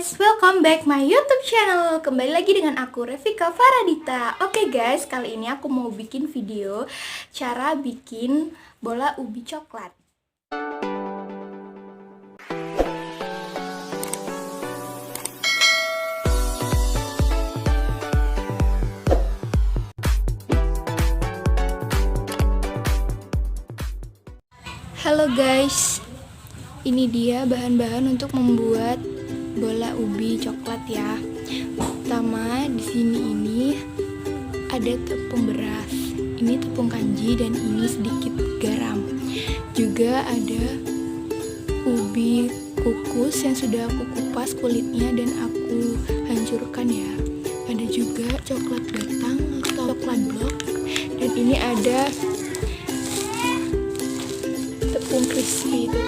guys, welcome back my YouTube channel. Kembali lagi dengan aku Revika Faradita. Oke guys, kali ini aku mau bikin video cara bikin bola ubi coklat. Halo guys, ini dia bahan-bahan untuk membuat bola ubi coklat ya. Pertama di sini ini ada tepung beras, ini tepung kanji dan ini sedikit garam. Juga ada ubi kukus yang sudah aku kupas kulitnya dan aku hancurkan ya. Ada juga coklat batang atau coklat blok, dan ini ada tepung crispy itu.